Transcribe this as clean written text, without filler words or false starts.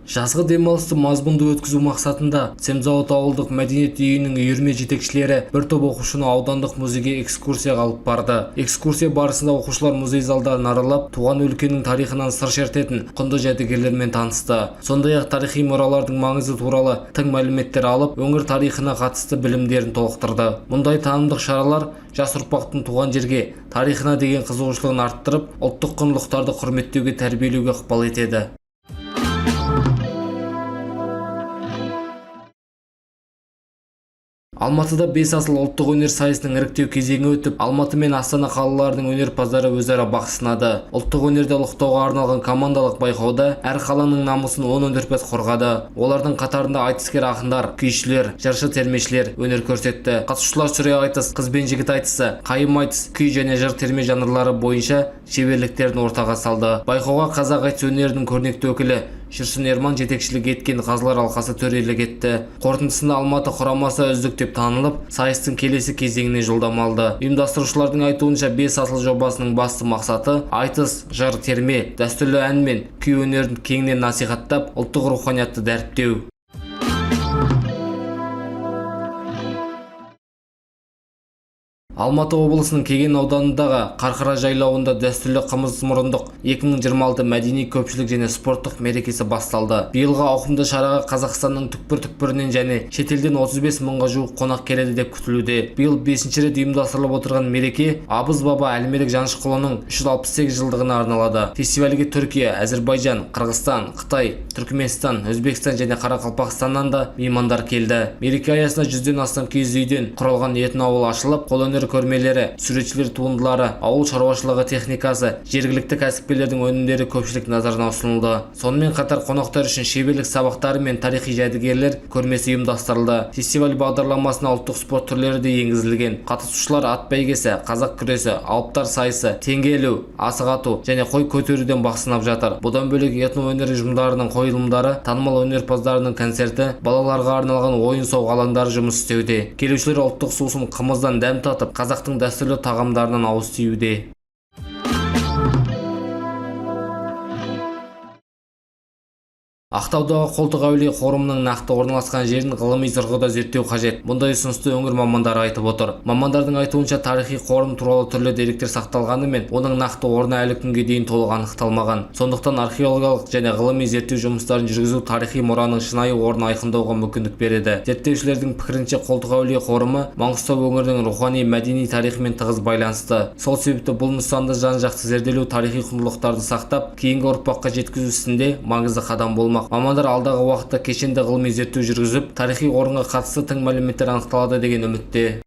Жазғы демалысты мазмұнды өткізу мақсатында Семзауыт ауылдық мәдениет үйінің үйірме жетекшілері бір топ оқушыны аудандық музейге экскурсияға алып барды. Экскурсия барысында оқушылар музей залдарын аралап, туған өлкенің тарихынан сыр шертетін құнды жәдігерлермен танысты. Сондай-ақ тарихи мұралардың маңызы туралы тың мәліметтер алып, өңір тарихына қатысты білімдерін толықтырды. Мұндай танымдық шаралар жас ұрпақтың туған жерге, тарихына деген қызығушылығын арттырып, ұлттық құндылықтарды құрметтеуге, тәрбиелеуге ықпал етеді. Алматыда бес асыл ұлттық өнер сайысының іріктеу кезеңі өтіп, Алматы мен Астана қалаларының өнерпаздары өзара бақ сынады. Ұлттық өнерді ұлықтауға арналған командалық байқауда әр қаланың намысын 10 өнерпаз қорғады. Олардың қатарында айтыскер ақындар, күйшілер, жыршы термешілер өнер көрсетті. Қатысушылар сүре айтыс, қыз бен жігіт айтысы, қайым айтыс, күй және жыр терме жанрлары бойынша шеберліктерін ортаға салды. Байқауға қазақ айтыс өнерінің көрнекті өкілі Жүрсін Ерман жетекшілік еткен қазылар алқасы төрелік етті. Қорытындысында Алматы құрамасы үздік деп танылып, сайыстың келесі кезеңіне жолдама алды. Ұйымдастырушылардың айтуынша бес асыл жобасының басты мақсаты айтыс, жыр, терме, дәстүрлі ән мен күй өнерін кеңінен насихаттап, ұлттық руханиятты дәріптеу. Алматы облысының Кеген ауданындағы Қарқара жайлауында дәстүрлі қымыз мұрындық 2026 мәдени көпшілік және спорттық мерекесі басталды. Биылғы ауқымды шараға Қазақстанның түкпір-түкпірінен және шетелден 35 мыңға жуық қонақ келеді деп күтілуде. Биыл 5-ші рет ұйымдастырылып отырған мереке Абыз баба Әлмерек Жаншықұлының 368 жылдығына арналады. Фестивальге Түркия, Әзербайжан, Қырғызстан, Қытай, Түркменстан, Өзбекстан және Қарақалпақстаннан да меймандар келді. Мереке аясында 100-ден астам киіз үйден құралған этноауыл ашылып, қолөнер көрмелері, суретшілер туындылары, ауыл шаруашылығы техникасы, жергілікті кәсіпкерлердің өнімдері көпшілік назарына ұсынылды. Сонымен қатар қонақтар үшін шеберлік сабақтары мен тарихи жәдігерлер көрмесі ұйымдастырылды. Фестиваль бағдарламасына ұлттық спорт түрлері де енгізілген. Қатысушылар ат бәйгесі, қазақ күресі, алыптар сайысы, теңге ілу, асық ату және қой көтеруден бақ сынап жатыр. Бұдан бөлек этноөнер ұжымдарының қойылымдары, танымал өнерпаздарының концерті, балаларға арналған ойын-сауық алаңдары жұмыс істеуде. Келушілер ұлттық сусын қымыздан дәм татып, қазақтың дәстүрлі тағамдарынан ауыз тиюде. Ақтаудағы Қолтық-Әулие қорымының нақты орналасқан жерін ғылыми тұрғыда зерттеу қажет. Бұндай ұсынысты өңір мамандары айтып отыр. Мамандардың айтуынша тарихи қорым туралы түрлі деректер сақталғанымен, оның нақты орны әлі күнге дейін толық анықталмаған. Сондықтан археологиялық және ғылыми зерттеу жұмыстарын жүргізу тарихи мұраның шынайы орнын айқындауға мүмкіндік береді. Зерттеушілердің пікірінше Қолтық-Әулие қорымы Маңғыстау өңірінің рухани мәдени тарихымен тығыз байланысты. Сол себепті бұл нысанды жан-жақты зерделеу тарихи құндылықтарды сақтап, кейінгі ұрпаққа жеткізу ісінде маңызды қадам болмақ. Мамандар алдағы уақытта кешенді ғылыми зерттеу жүргізіп, тарихи орынға қатысты тың мәліметтер анықталады деген үмітте.